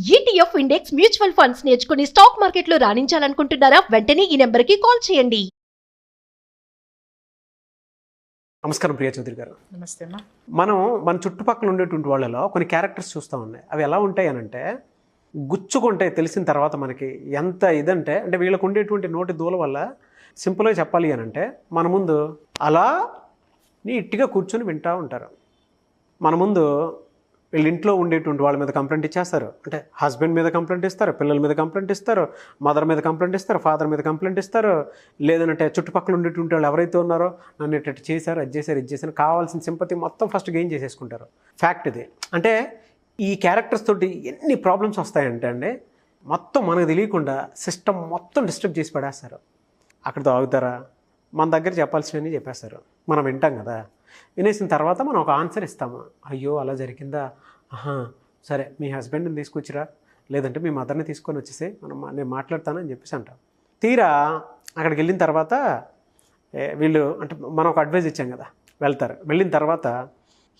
ETF index mutual funds నేర్చుకుని stock మార్కెట్లో రాణించాలనుకుంటున్నారా? వెంటనే ఈ నెంబర్కి కాల్ చేయండి. నమస్కారం ప్రియా చౌదరి గారు. నమస్తే అమ్మా. మనం మన చుట్టుపక్కల ఉండేటువంటి వాళ్ళలో కొన్ని క్యారెక్టర్స్ చూస్తూ ఉన్నాయి. అవి ఎలా ఉంటాయి అని అంటే గుచ్చుకుంటాయి. తెలిసిన తర్వాత మనకి ఎంత ఇదంటే అంటే వీళ్ళకు ఉండేటువంటి నోటి దూల వల్ల సింపుల్గా చెప్పాలి అని అంటే మన ముందు అలా నీట్గా కూర్చొని వింటూ ఉంటారు. మన ముందు వీళ్ళ ఇంట్లో ఉండేటువంటి వాళ్ళ మీద కంప్లైంట్ ఇచ్చేస్తారు. అంటే హస్బెండ్ మీద కంప్లైంట్ ఇస్తారు, పిల్లల మీద కంప్లైంట్ ఇస్తారు, మదర్ మీద కంప్లైంట్ ఇస్తారు, ఫాదర్ మీద కంప్లైంట్ ఇస్తారు. లేదంటే చుట్టుపక్కల ఉండేటువంటి వాళ్ళు ఎవరైతే ఉన్నారో నన్ను ఇట్లా చేశారు, అది చేశారు, ఇది చేశారు, కావాల్సిన సింపతి మొత్తం ఫస్ట్ గెయిన్ చేసేసుకుంటారు. ఫ్యాక్ట్ ఇది. అంటే ఈ క్యారెక్టర్స్ తోటి ఎన్ని ప్రాబ్లమ్స్ వస్తాయంటే అండి మొత్తం మనకు తెలియకుండా సిస్టమ్ మొత్తం డిస్టర్బ్ చేసి పడేస్తారు. అక్కడితో ఆగుతారా? మన దగ్గర చెప్పాల్సినవి చెప్పేస్తారు. మనం వింటాం కదా. వినేసిన తర్వాత మనం ఒక ఆన్సర్ ఇస్తాము. అయ్యో అలా జరిగిందా, సరే మీ హస్బెండ్ని తీసుకొచ్చిరా, లేదంటే మీ మదర్ని తీసుకొని వచ్చేసి నేను మాట్లాడతానని చెప్పేసి అంటాం. తీరా అక్కడికి వెళ్ళిన తర్వాత వీళ్ళు అంటే మనం ఒక అడ్వైజ్ ఇచ్చాం కదా, వెళ్తారు. వెళ్ళిన తర్వాత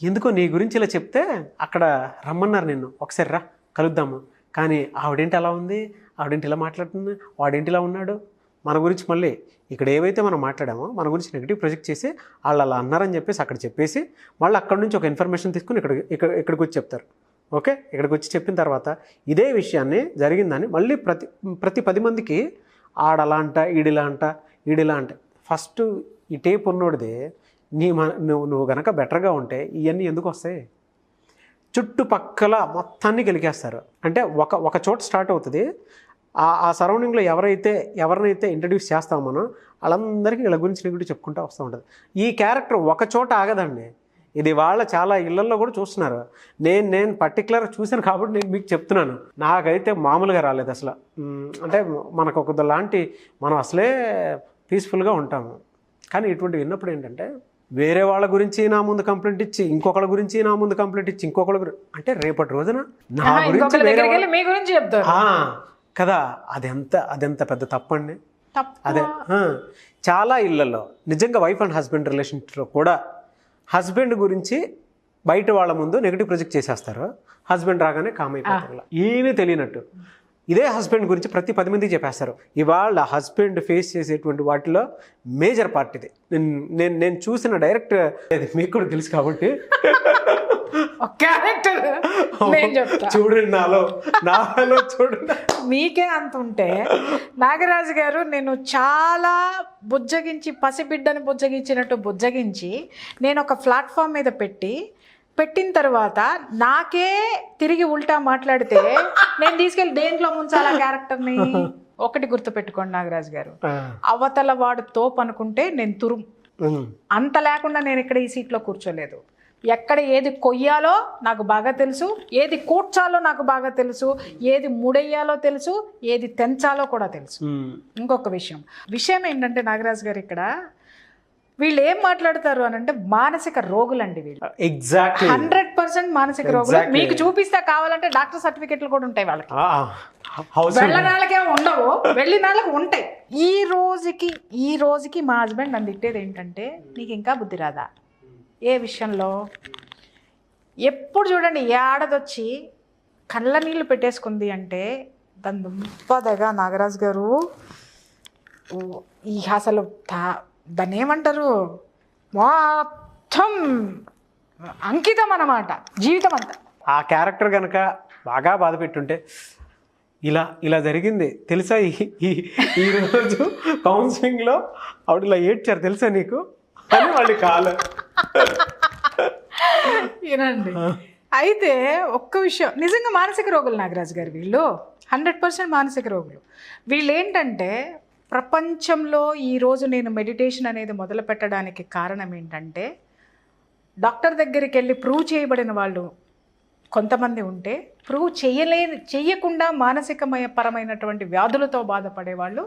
ఎందుకో నీ గురించి ఇలా చెప్తే అక్కడ రమ్మన్నారు నిన్ను, ఒకసారి రా కలుద్దాము. కానీ ఆవిడేంటి అలా ఉంది, ఆవిడేంటి ఇలా మాట్లాడుతుంది, వాడేంటి ఇలా ఉన్నాడు, మన గురించి మళ్ళీ ఇక్కడ ఏవైతే మనం మాట్లాడామో మన గురించి నెగిటివ్ ప్రొజెక్ట్ చేసి వాళ్ళు అలా అన్నారని చెప్పేసి అక్కడ చెప్పేసి మళ్ళీ అక్కడ నుంచి ఒక ఇన్ఫర్మేషన్ తీసుకుని ఇక్కడికి వచ్చి చెప్తారు. ఓకే, ఇక్కడికి వచ్చి చెప్పిన తర్వాత ఇదే విషయాన్ని జరిగిందని మళ్ళీ ప్రతి 10 మందికి ఆడలా అంట, ఈడిలా అంట, ఈడిలా అంట. ఫస్ట్ ఈ టేప్ ఉన్నోడిది నువ్వు గనక బెటర్గా ఉంటే ఇవన్నీ ఎందుకు వస్తాయి? చుట్టుపక్కల మొత్తాన్ని గెలికేస్తారు. అంటే ఒక చోట స్టార్ట్ అవుతుంది. ఆ సరౌండింగ్లో ఎవరినైతే ఇంట్రడ్యూస్ చేస్తామో మనం వాళ్ళందరికీ వీళ్ళ గురించి నెగిటివ్ చెప్పుకుంటూ వస్తూ ఉంటుంది. ఈ క్యారెక్టర్ ఒక చోట ఆగదండి. ఇది వాళ్ళ చాలా ఇళ్లల్లో కూడా చూస్తున్నారు. నేను పర్టికులర్ చూశాను కాబట్టి నేను మీకు చెప్తున్నాను. నాకైతే మామూలుగా రాలేదు అసలు. అంటే మనకు ఒక లాంటి మనం అసలే పీస్ఫుల్గా ఉంటాము. కానీ ఇటువంటి విన్నప్పుడు ఏంటంటే వేరే వాళ్ళ గురించి నా ముందు కంప్లైంట్ ఇచ్చి, ఇంకొకళ్ళ గురించి నా ముందు కంప్లైంట్ ఇచ్చి, ఇంకొకళ్ళ గురించి అంటే రేపటి రోజున నా గురించి మీ గురించి చెప్తారు కదా. అదెంత పెద్ద తప్పండి. అదే చాలా ఇళ్లలో నిజంగా వైఫ్ అండ్ హస్బెండ్ రిలేషన్షిప్లో కూడా హస్బెండ్ గురించి బయట వాళ్ళ ముందు నెగిటివ్ ప్రొజెక్ట్ చేసేస్తారు. హస్బెండ్ రాగానే కామ్ అయిపోతారు. ఏమీ తెలియనట్టు ఇదే హస్బెండ్ గురించి ప్రతి 10 మందికి చెప్పేస్తారు. ఇవాళ హస్బెండ్ ఫేస్ చేసేటువంటి వాటిలో మేజర్ పార్ట్ ఇది. నేను చూసిన డైరెక్ట్ మీకు కూడా తెలుసు కాబట్టి చూడండి, నాలో చూడండి. మీకే అంత ఉంటే నాగరాజు గారు, నేను చాలా బుజ్జగించి పసిబిడ్డని బుజ్జగించినట్టు బుజ్జగించి నేను ఒక ప్లాట్ఫామ్ మీద పెట్టిన తర్వాత నాకే తిరిగి ఉల్టా మాట్లాడితే నేను తీసుకెళ్ళి దేంట్లో ముంచాలా క్యారెక్టర్ని? ఒకటి గుర్తుపెట్టుకోండి నాగరాజు గారు, అవతల వాడు తోపు అనుకుంటే నేను అంత లేకుండా నేను ఇక్కడ ఈ సీట్లో కూర్చోలేదు. ఎక్కడ ఏది కొయ్యాలో నాకు బాగా తెలుసు, ఏది కూర్చాలో నాకు బాగా తెలుసు, ఏది ముడెయ్యాలో తెలుసు, ఏది తెంచాలో కూడా తెలుసు. ఇంకొక విషయం ఏంటంటే నాగరాజు గారు, ఇక్కడ వీళ్ళు ఏం మాట్లాడతారు అని అంటే మానసిక రోగులండి వీళ్ళు. ఎగ్జాక్ట్లీ 100% మానసిక రోగులు. మీకు చూపిస్తే కావాలంటే డాక్టర్ సర్టిఫికెట్లు కూడా ఉంటాయి వాళ్ళకి. వెళ్ళనాళ్ళకే ఉండవు, వెళ్ళినాళ్ళకి ఉంటాయి. ఈ రోజుకి మా హస్బెండ్ నన్ను తిట్టేది ఏంటంటే, నీకు ఇంకా బుద్ధి రాదా? ఏ విషయంలో? ఎప్పుడు చూడండి ఏడదొచ్చి కళ్ళ నీళ్ళు పెట్టేసుకుంది అంటే దాని దుంపదగా నాగరాజు గారు, ఈ అసలు దాన్ని ఏమంటారు, మొత్తం అంకితం అన్నమాట జీవితం అంతా. ఆ క్యారెక్టర్ కనుక బాగా బాధ పెట్టుంటే ఇలా జరిగింది తెలుసా, ఈరోజు కౌన్సిలింగ్లో ఆవిడ ఇలా ఏడ్చారు తెలుసా నీకు అని వాళ్ళు కాదు. ఏనండి, అయితే ఒక్క విషయం, నిజంగా మానసిక రోగులు నాగరాజు గారు వీళ్ళు 100% మానసిక రోగులు. వీళ్ళు ఏంటంటే ప్రపంచంలో ఈరోజు నేను మెడిటేషన్ అనేది మొదలు పెట్టడానికి కారణం ఏంటంటే, డాక్టర్ దగ్గరికి వెళ్ళి ప్రూవ్ చేయబడిన వాళ్ళు కొంతమంది ఉంటే, ప్రూవ్ చెయ్యకుండా మానసికపరమైనటువంటి వ్యాధులతో బాధపడే వాళ్ళు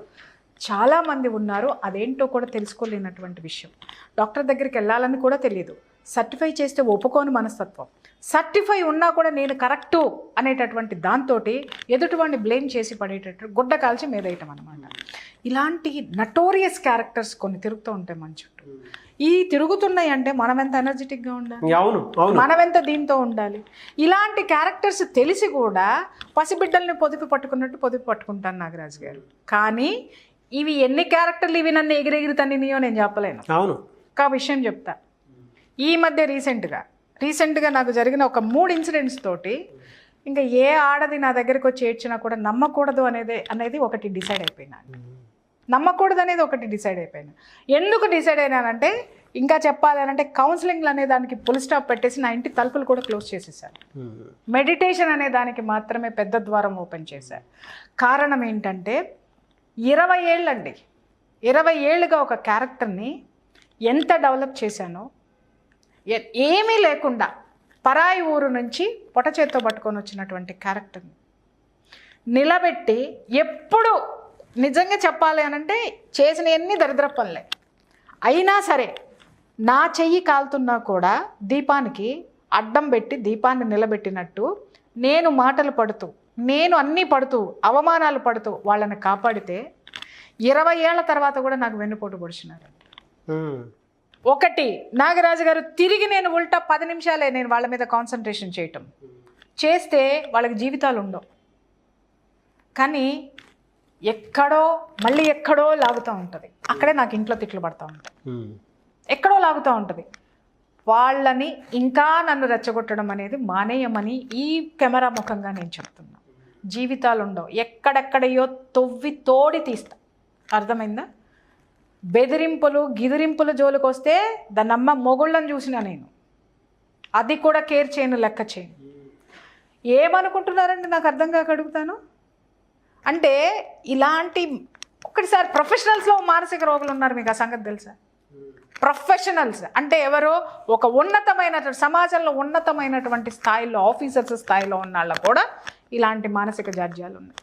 చాలామంది ఉన్నారు. అదేంటో కూడా తెలుసుకోలేనటువంటి విషయం. డాక్టర్ దగ్గరికి వెళ్ళాలని కూడా తెలియదు. సర్టిఫై చేస్తే ఒప్పుకోని మనస్తత్వం. సర్టిఫై ఉన్నా కూడా నేను కరెక్టు అనేటటువంటి దాంతో ఎదుటివాడిని బ్లేమ్ చేసి పడేటట్టు గుడ్డ కాల్చి మీదేయటం అనమాట. ఇలాంటి నటోరియస్ క్యారెక్టర్స్ కొన్ని తిరుగుతూ ఉంటాయి మన చుట్టూ. ఈ తిరుగుతున్నాయి అంటే మనం ఎంత ఎనర్జెటిక్గా ఉండాలి, అవును అవును, మనం ఎంత దీంతో ఉండాలి. ఇలాంటి క్యారెక్టర్స్ తెలిసి కూడా పసిబిడ్డల్ని పొదుపు పట్టుకుంటాను నాగరాజు గారు. కానీ ఇవి ఎన్ని క్యారెక్టర్లు ఇవి నన్ను ఎగిరెగిరి తన్నినాయో నేను చెప్పలేను. అవును. ఒక విషయం చెప్తా. ఈ మధ్య రీసెంట్గా నాకు జరిగిన ఒక 3 ఇన్సిడెంట్స్ తోటి ఇంకా ఏ ఆడది నా దగ్గరికి వచ్చి ఏడ్చినా కూడా నమ్మకూడదు అనేది ఒకటి డిసైడ్ అయిపోయినా. ఎందుకు డిసైడ్ అయినానంటే, ఇంకా చెప్పాలి అంటే కౌన్సిలింగ్లు అనే దానికి ఫుల్ స్టాప్ పెట్టేసి నా ఇంటి తలుపులు కూడా క్లోజ్ చేసేసారు. మెడిటేషన్ అనే దానికి మాత్రమే పెద్ద ద్వారం ఓపెన్ చేశారు. కారణం ఏంటంటే 20 ఏళ్ళండి, 20 ఏళ్ళుగా ఒక క్యారెక్టర్ని ఎంత డెవలప్ చేశానో, ఏమీ లేకుండా పరాయి ఊరు నుంచి పొట చేత్తో పట్టుకొని వచ్చినటువంటి క్యారెక్టర్ని నిలబెట్టి, ఎప్పుడు నిజంగా చెప్పాలి అనంటే చేసిన ఎన్ని దరిద్ర పనులే అయినా సరే నా చెయ్యి కాలుతున్నా కూడా దీపానికి అడ్డం పెట్టి దీపాన్ని నిలబెట్టినట్టు నేను మాటలు పడుతూ, నేను అన్నీ పడుతూ, అవమానాలు పడుతూ వాళ్ళని కాపాడితే 20 ఏళ్ల తర్వాత కూడా నాకు వెన్నుపోటు పొడిచినారు. ఒకటి నాగరాజు గారు తిరిగి నేను ఉల్టా 10 నిమిషాలే నేను వాళ్ళ మీద కాన్సన్ట్రేషన్ చేస్తే వాళ్ళకి జీవితాలు ఉండవు. కానీ ఎక్కడో లాగుతూ ఉంటుంది. అక్కడే నాకు ఇంట్లో తిట్లు పడుతూ ఉంటాయి, ఎక్కడో లాగుతూ ఉంటుంది. వాళ్ళని ఇంకా నన్ను రెచ్చగొట్టడం అనేది మానేయమని ఈ కెమెరా ముఖంగా నేను చెప్తున్నా. జీవితాలు ఉండవు, ఎక్కడెక్కడయో తొవ్వి తోడి తీస్తా. అర్థమైందా? గిదిరింపులు జోలికి వస్తే దాన్నమ్మ మొగుళ్ళని చూసినా నేను, అది కూడా కేర్ చేయను, లెక్క చేయను. ఏమనుకుంటున్నారంటే నాకు అర్థం కాక అడుగుతాను. అంటే ఇలాంటి ఒకటిసారి ప్రొఫెషనల్స్లో మానసిక రోగులు ఉన్నారు, మీకు ఆ సంగతి తెలుసా? ప్రొఫెషనల్స్ అంటే ఎవరో ఒక సమాజంలో ఉన్నతమైనటువంటి స్థాయిలో, ఆఫీసర్స్ స్థాయిలో ఉన్న వాళ్ళకు కూడా ఇలాంటి మానసిక జాడ్యాలు ఉన్నాయి.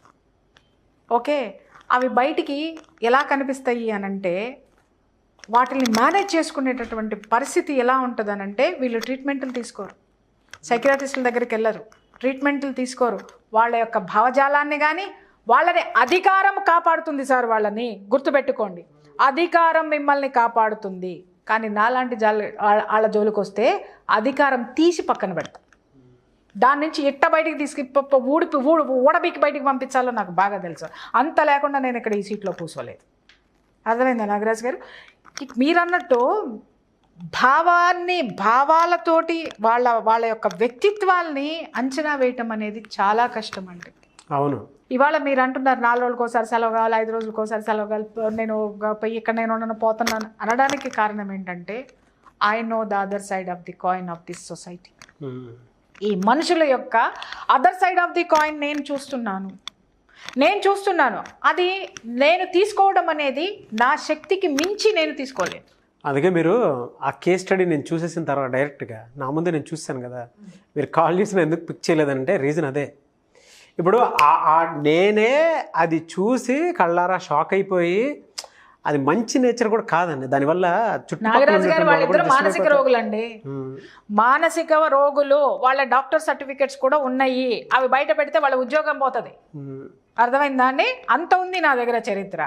ఓకే, అవి బయటికి ఎలా కనిపిస్తాయి అనంటే, వాటిని మేనేజ్ చేసుకునేటటువంటి పరిస్థితి ఎలా ఉంటుంది అనంటే, వీళ్ళు ట్రీట్మెంట్లు తీసుకోరు, సైకియాట్రిస్టుల దగ్గరికి వెళ్ళరు, ట్రీట్మెంట్లు తీసుకోరు. వాళ్ళ యొక్క భావజాలాన్ని కానీ, వాళ్ళని అధికారం కాపాడుతుంది సార్, వాళ్ళని గుర్తుపెట్టుకోండి, అధికారం మిమ్మల్ని కాపాడుతుంది. కానీ నాలాంటి వాళ్ళ జోలికి వస్తే అధికారం తీసి పక్కన పెడతా, దాని నుంచి బయటికి ఊడబీకి బయటికి పంపించాలో నాకు బాగా తెలుసు. అంత లేకుండా నేను ఇక్కడ ఈ సీట్లో కూర్చోలేదు. అర్థమైందా నాగరాజు గారు? మీరు అన్నట్టు భావాలతోటి వాళ్ళ యొక్క వ్యక్తిత్వాల్ని అంచనా వేయటం అనేది చాలా కష్టం అండి. అవును. ఇవాళ మీరు అంటున్నారు 4 రోజులకోసారి సెలవు కావాలి, 5 రోజులకోసారి సెలవు కావాలి, నేను ఇక్కడ నేను పోతున్నాను అనడానికి కారణం ఏంటంటే, I know the other side of the coin of this society. ఈ మనుషుల యొక్క other side of the coin నేను చూస్తున్నాను. అది నేను తీసుకోవడం అనేది నా శక్తికి మించి నేను తీసుకోలేను. అందుకే మీరు ఆ కేస్ స్టడీ నేను చూసేసిన తర్వాత డైరెక్ట్గా నా ముందే నేను చూశాను కదా, మీరు కాల్ చేసిన ఎందుకు పిక్ చేయలేదంటే రీజన్ అదే. ఇప్పుడు నేనే అది చూసి కళ్ళారా షాక్ అయిపోయి, అది మంచి నేచర్ కూడా కాదండి. దానివల్ల నాగరాజు గారు వాళ్ళిద్దరు మానసిక రోగులండి, మానసిక రోగులు. వాళ్ళ డాక్టర్ సర్టిఫికెట్స్ కూడా ఉన్నాయి, అవి బయట పెడితే వాళ్ళ ఉద్యోగం పోతుంది. అర్థమైందా అండి? అంత ఉంది నా దగ్గర చరిత్ర.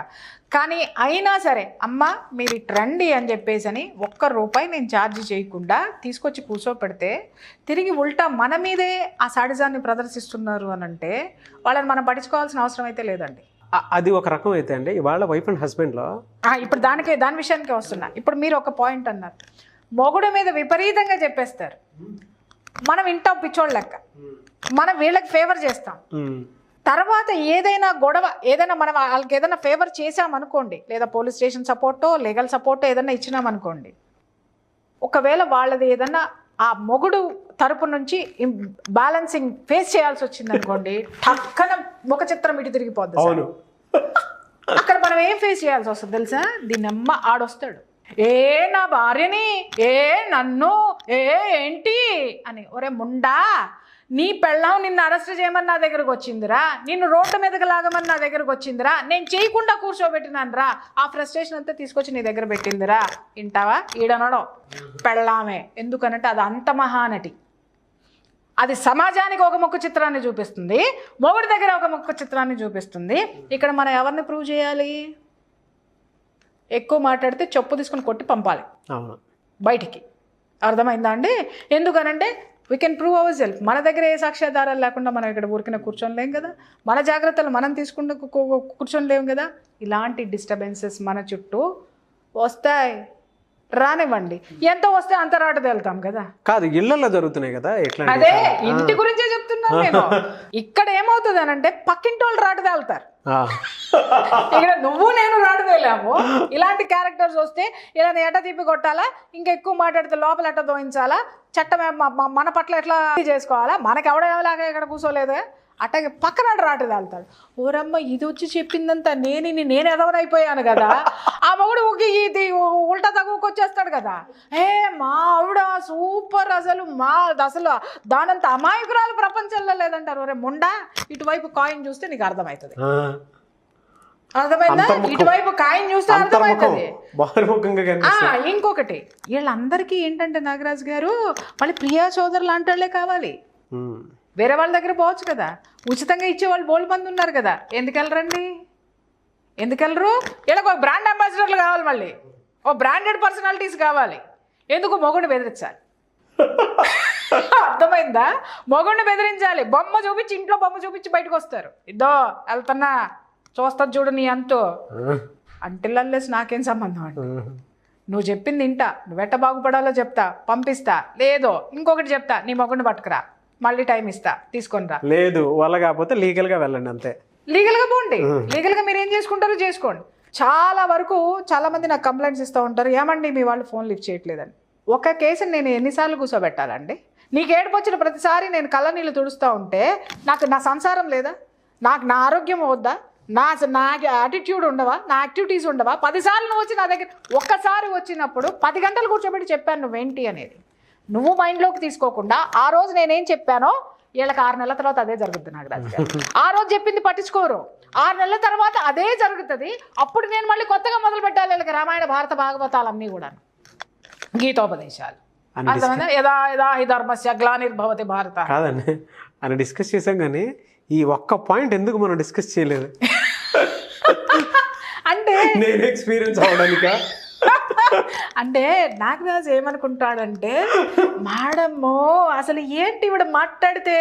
కానీ అయినా సరే అమ్మ మీరు ఇటు రండి అని చెప్పేసి ₹1 నేను ఛార్జ్ చేయకుండా తీసుకొచ్చి కూర్చోపెడితే, తిరిగి ఉల్టా మన మీదే ఆ సాడిజాన్ని ప్రదర్శిస్తున్నారు అని అంటే వాళ్ళని మనం పట్టించుకోవాల్సిన అవసరం అయితే లేదండి. అది ఒక రకం అయితే అండి, ఇవాళ వైఫ్ అండ్ హస్బెండ్లో ఇప్పుడు దాని విషయానికి వస్తున్నా. ఇప్పుడు మీరు ఒక పాయింట్ అన్నారు, మొగుడు మీద విపరీతంగా చెప్పేస్తారు, మనం ఇంటాం పిచ్చోళ్ళ లెక్క, మనం వీళ్ళకి ఫేవర్ చేస్తాం. తర్వాత ఏదైనా గొడవ, ఏదైనా మనం వాళ్ళకి ఏదైనా ఫేవర్ చేసామనుకోండి, లేదా పోలీస్ స్టేషన్ సపోర్టో లీగల్ సపోర్టో ఏదైనా ఇచ్చినామనుకోండి, ఒకవేళ వాళ్ళది ఏదన్నా ఆ మొగుడు తరపు నుంచి బ్యాలెన్సింగ్ ఫేస్ చేయాల్సి వచ్చింది అనుకోండి, టక్కన ముఖ చిత్రం ఇటు తిరిగిపోద్ది. అక్కడ మనం ఏం ఫేస్ చేయాల్సి వస్తుంది తెలుసా? దీన్నమ్మ ఆడొస్తాడు, నా భార్యని, నన్ను, ఏంటి అని, ఒరే ముండా, నీ పెళ్ళాం నిన్ను అరెస్ట్ చేయమని నా దగ్గరకు వచ్చిందిరా, నిన్ను రోడ్డు మీదకి లాగమని నా దగ్గరకు వచ్చిందిరా, నేను చేయకుండా కూర్చోబెట్టినాను రా, ఆ ఫ్రస్ట్రేషన్ అంతా తీసుకొచ్చి నీ దగ్గర పెట్టిందిరా. వింటావా? ఈడనడం పెళ్ళామే. ఎందుకనంటే అది అంత మహానటి, అది సమాజానికి ఒక ముఖ చిత్రాన్ని చూపిస్తుంది, మొగుడి దగ్గర ఒక ముఖ చిత్రాన్ని చూపిస్తుంది. ఇక్కడ మనం ఎవరిని ప్రూవ్ చేయాలి? ఎక్కువ మాట్లాడితే చెప్పు తీసుకుని కొట్టి పంపాలి అవును. బయటికి. అర్థమైందా అండి? ఎందుకనంటే we can prove our self. మన దగ్గర ఏ సాక్ష్యాధారాలు లేకుండా మనం ఇక్కడ ఊరికిన కూర్చొని కదా, మన జాగ్రత్తలు మనం తీసుకుంటూ కూర్చొని లేము కదా. ఇలాంటి డిస్టర్బెన్సెస్ మన చుట్టూ వస్తాయి, రానివ్వండి. ఎంత వస్తే అంత రాటు తేలుతాం కదా. కాదు, ఇళ్లలో జరుగుతున్నాయి కదా ఇట్లా. అదే ఇంటి గురించే చెప్తున్నాను నేను. ఇక్కడ ఏమవుతుంది అనంటే పక్కింటి వాళ్ళు రాటు తేలుతారు, ఇక్కడ నువ్వు నేను రాటు తేలాము. ఇలాంటి క్యారెక్టర్స్ వస్తే ఇలా ఎట తిప్పి కొట్టాలా, ఇంకా ఎక్కువ మాట్లాడితే లోపల ఎట్ట దోయించాలా, చట్టం మన పట్ల ఎట్లా చేసుకోవాలా, మనకి ఎవడేలాగా ఇక్కడ కూర్చోలేదే అట్టగే పక్కన రాటు తాలుతాడు. ఓరమ్మ ఇది వచ్చి చెప్పిందంతా నేను ఎదవనైపోయాను కదా. ఆ మగుడు ఇది ఉల్టా తగుకొచ్చేస్తాడు కదా. మా ఆవిడ సూపర్, అసలు దానంత అమాయకురాలు ప్రపంచంలో లేదంటారు. ఒరే ముండా, ఇటువైపు కాయిన్ చూస్తే నీకు అర్థమవుతుంది. అర్థమైందా? ఇటువైపు కాయిన్ చూస్తే అర్థమవుతుంది. ఇంకొకటి వీళ్ళందరికీ ఏంటంటే నాగరాజు గారు మళ్ళీ ప్రియా సోదరులు లాంటి కావాలి. వేరే వాళ్ళ దగ్గర పోవచ్చు కదా, ఉచితంగా ఇచ్చేవాళ్ళు బోల్డ్ మంది ఉన్నారు కదా. ఎందుకెళ్ళరండి? ఎందుకెళ్ళరు? వీళ్ళకి ఒక బ్రాండ్ అంబాసిడర్లు కావాలి, మళ్ళీ ఓ బ్రాండెడ్ పర్సనాలిటీస్ కావాలి. ఎందుకు? మొగుడిని బెదిరించాలి. అర్థమైందా? మొగుడిని బెదిరించాలి. బొమ్మ చూపించి, ఇంట్లో బొమ్మ చూపించి బయటకు వస్తారు. ఇద్దో వెళ్తున్నా, చూస్తా చూడు నీ అంతు. అంటిల్లెస్ నాకేం సంబంధం అండి. నువ్వు చెప్పింది ఇంటా, నువ్వెట్ట బాగుపడాలో చెప్తా, పంపిస్తా. లేదో ఇంకొకటి చెప్తా, నీ మొగుడిని పట్టుకురా, మళ్ళీ టైం ఇస్తా, తీసుకొని రా. లేదు వాళ్ళ కాకపోతే లీగల్గా వెళ్ళండి, అంతే. లీగల్గా పోండి, లీగల్గా మీరు ఏం చేసుకుంటారో చేసుకోండి. చాలా వరకు చాలా మంది నాకు కంప్లైంట్స్ ఇస్తూ ఉంటారు, ఏమండి మీ వాళ్ళు ఫోన్ లిఫ్ట్ చేయట్లేదని. ఒక కేసుని నేను ఎన్నిసార్లు కూర్చోబెట్టాలండి? నీకు ఏడుపు వచ్చిన ప్రతిసారి నేను కళ్ళ నీళ్ళు తుడుస్తూ ఉంటే నాకు నా సంసారం లేదా? నాకు నా ఆరోగ్యం వద్దా? నా యాటిట్యూడ్ ఉండవా? నా యాక్టివిటీస్ ఉండవా? 10 సార్లు నువ్వు వచ్చి నా దగ్గర ఒక్కసారి వచ్చినప్పుడు 10 గంటలు కూర్చోబెట్టి చెప్పాను నువ్వేంటి అనేది. నువ్వు మైండ్లోకి తీసుకోకుండా ఆ రోజు నేనేం చెప్పానో వీళ్ళకి 6 నెలల తర్వాత అదే జరుగుతుంది. నాగరాజు గారు ఆ రోజు చెప్పింది పట్టించుకోరు, 6 నెలల తర్వాత అదే జరుగుతుంది. అప్పుడు నేను మళ్ళీ కొత్తగా మొదలు పెట్టాలి వీళ్ళకి రామాయణ భారత భాగవతాలన్నీ కూడా, గీతోపదేశాలు. అర్థమైందా? యదా యదా హి ధర్మస్య గ్లానిర్భవతి భారత. కాదండి అని డిస్కస్ చేసాం, కానీ ఈ ఒక్క పాయింట్ ఎందుకు మనం డిస్కస్ చేయలేదు అంటే నేను ఎక్స్పీరియన్స్ అవడానికా? అంటే నాగరాజు ఏమనుకుంటాడంటే, మేడమ్మో అసలు ఏంటి ఇవిడ మాట్లాడితే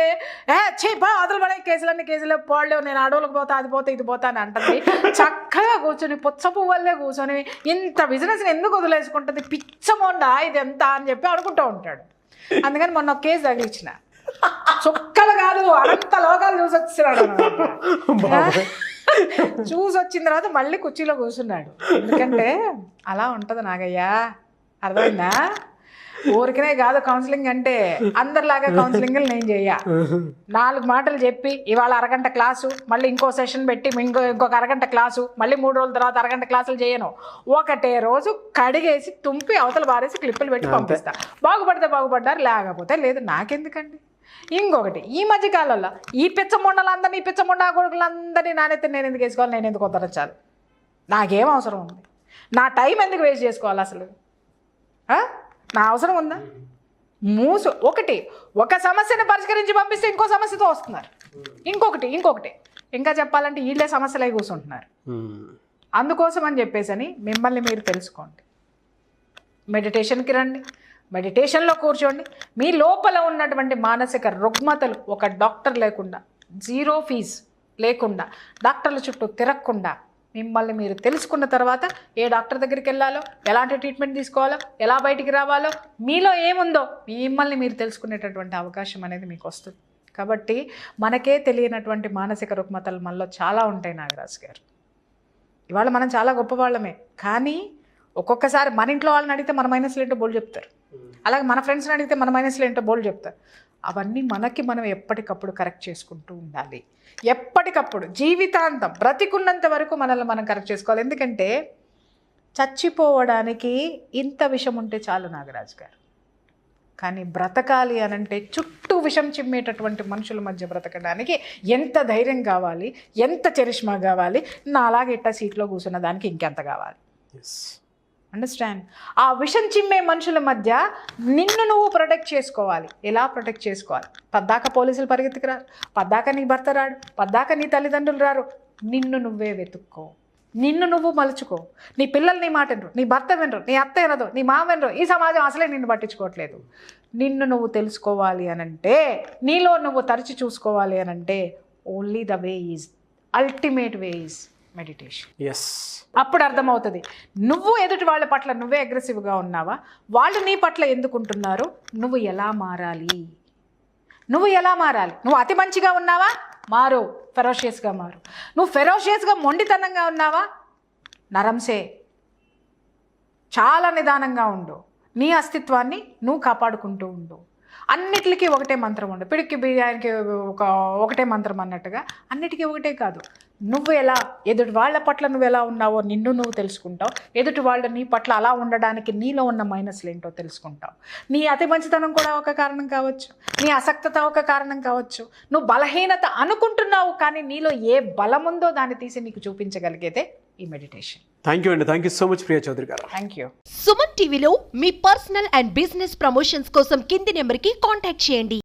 చేపా అదలు పడే కేసులే పోలేవు, నేను అడవులకు పోతా, అది పోతా, ఇది పోతా అని అంటుంది. చక్కగా కూర్చొని పుచ్చ పువ్వులే కూర్చొని ఇంత బిజినెస్ని ఎందుకు వదిలేసుకుంటుంది, పిచ్చమోండా ఇది ఎంత అని చెప్పి అనుకుంటూ ఉంటాడు. అందుకని మొన్న ఒక కేసు తగిలిచ్చిన, చుక్కలు కాదు అంత లోకాలు చూసి వచ్చినాడు. చూసి వచ్చిన తర్వాత మళ్ళీ కుర్చీలో కూర్చున్నాడు. ఎందుకంటే అలా ఉంటుంది నాగయ్యా, అర్థమైందా? ఊరికనే కాదు కౌన్సిలింగ్ అంటే, అందరిలాగా కౌన్సిలింగ్ నేను చెయ్య. 4 మాటలు చెప్పి ఇవాళ అరగంట క్లాసు, మళ్ళీ ఇంకో సెషన్ పెట్టి ఇంకొక అరగంట క్లాసు, మళ్ళీ 3 రోజుల తర్వాత అరగంట క్లాసులు చేయను. ఒకటే రోజు కడిగేసి తుంపి అవతల బారేసి క్లిప్పులు పెట్టి పంపిస్తా. బాగుపడితే బాగుపడ్డారు, లేకపోతే లేదు. నాకెందుకండి? ఇంకొకటి, ఈ మధ్య కాలంలో ఈ పిచ్చమొండలందరినీ, పిచ్చమొండ కొడుకులందరినీ నానెత్తి నేను ఎందుకు వేసుకోవాలి, నేను ఎందుకు ఉద్ధరించాలి? నాకేం అవసరం ఉంది? నా టైం ఎందుకు వేస్ట్ చేసుకోవాలి అసలు? నా అవసరం ఉందా? ఒక సమస్యను పరిష్కరించి పంపిస్తే ఇంకో సమస్యతో వస్తున్నారు. ఇంకొకటి ఇంకా చెప్పాలంటే వీళ్ళే సమస్యలై కూర్చుంటున్నారు. అందుకోసం అని చెప్పేసి మిమ్మల్ని మీరు తెలుసుకోండి, మెడిటేషన్కి రండి, మెడిటేషన్లో కూర్చోండి. మీ లోపల ఉన్నటువంటి మానసిక రుగ్మతలు ఒక డాక్టర్ లేకుండా, 0 ఫీజు లేకుండా, డాక్టర్ల చుట్టూ తిరగకుండా మిమ్మల్ని మీరు తెలుసుకున్న తర్వాత ఏ డాక్టర్ దగ్గరికి వెళ్ళాలో, ఎలాంటి ట్రీట్మెంట్ తీసుకోవాలో, ఎలా బయటికి రావాలో, మీలో ఏముందో మిమ్మల్ని మీరు తెలుసుకునేటటువంటి అవకాశం అనేది మీకు వస్తుంది. కాబట్టి మనకే తెలియనటువంటి మానసిక రుగ్మతలు మనలో చాలా ఉంటాయి నాగరాజు గారు. ఇవాళ మనం చాలా గొప్పవాళ్ళమే, కానీ ఒక్కొక్కసారి మన ఇంట్లో వాళ్ళని అడిగితే మన మైనస్లు ఏంటో బోల్డ్ చెప్తారు, అలాగే మన ఫ్రెండ్స్ని అడిగితే మన మైనస్లు ఏంటో బోల్డ్ చెప్తారు. అవన్నీ మనం ఎప్పటికప్పుడు కరెక్ట్ చేసుకుంటూ ఉండాలి. ఎప్పటికప్పుడు జీవితాంతం బ్రతికున్నంత వరకు మనల్ని మనం కరెక్ట్ చేసుకోవాలి. ఎందుకంటే చచ్చిపోవడానికి ఇంత విషం ఉంటే చాలు నాగరాజు గారు, కానీ బ్రతకాలి అనంటే చుట్టూ విషం చిమ్మేటటువంటి మనుషుల మధ్య బ్రతకడానికి ఎంత ధైర్యం కావాలి, ఎంత చరిష్మా కావాలి. నా అలాగే ఇట్ట సీట్లో కూర్చున్న దానికి ఇంకెంత కావాలి? అండర్స్టాండ్? ఆ విషం చిమ్మే మనుషుల మధ్య నిన్ను నువ్వు ప్రొటెక్ట్ చేసుకోవాలి. ఎలా ప్రొటెక్ట్ చేసుకోవాలి? పద్దాక పోలీసులు పరిగెత్తుకు రారు, పద్దాక నీ భర్త రాడు, పద్దాక నీ తల్లిదండ్రులు రారు. నిన్ను నువ్వే వెతుక్కో. నిన్ను నువ్వు మలుచుకో. నీ పిల్లలు నీ మాట వినరు, నీ భర్త వినరు, నీ అత్త వినదు, నీ మామ వినరు, ఈ సమాజం అసలే నిన్ను పట్టించుకోవట్లేదు. నిన్ను నువ్వు తెలుసుకోవాలి అనంటే, నీలో నువ్వు తరచి చూసుకోవాలి అనంటే, only the way is, ultimate way is meditation. Yes. అప్పుడు అర్థమవుతుంది నువ్వు ఎదుటి వాళ్ళ పట్ల నువ్వే అగ్రెసివ్గా ఉన్నావా, వాళ్ళు నీ పట్ల ఎందుకుంటున్నారు, నువ్వు ఎలా మారాలి, నువ్వు ఎలా మారాలి. నువ్వు అతి మంచిగా ఉన్నావా, మారు, ఫెరోషియస్గా మారు. నువ్వు ఫెరోషియస్గా మొండితనంగా ఉన్నావా, నరంసే, చాలా నిదానంగా ఉండు. నీ అస్తిత్వాన్ని నువ్వు కాపాడుకుంటూ ఉండు. అన్నిటికీ ఒకటే మంత్రం ఉండు. పిడికి బియ్యానికి ఒకటే మంత్రం అన్నట్టుగా అన్నిటికీ ఒకటే కాదు. నువ్వు ఎలా ఎదుటి వాళ్ళ పట్ల నువ్వు ఎలా ఉన్నావో నిన్ను నువ్వు తెలుసుకుంటావు. ఎదుటి వాళ్ళు నీ పట్ల అలా ఉండడానికి నీలో ఉన్న మైనస్లు ఏంటో తెలుసుకుంటావు. నీ అతి మంచితనం కూడా ఒక కారణం కావచ్చు, నీ అసక్తత ఒక కారణం కావచ్చు. నువ్వు బలహీనత అనుకుంటున్నావు, కానీ నీలో ఏ బలం ఉందో దాన్ని తీసి నీకు చూపించగలిగితే ఈ మెడిటేషన్. థ్యాంక్ యూ అండి. Thank you so much Priya Chowdary గారు. Thank you. సుమన్ టీవీలో మీ పర్సనల్ అండ్ బిజినెస్ ప్రమోషన్స్ కోసం కింది నెంబర్కి కాంటాక్ట్ చేయండి.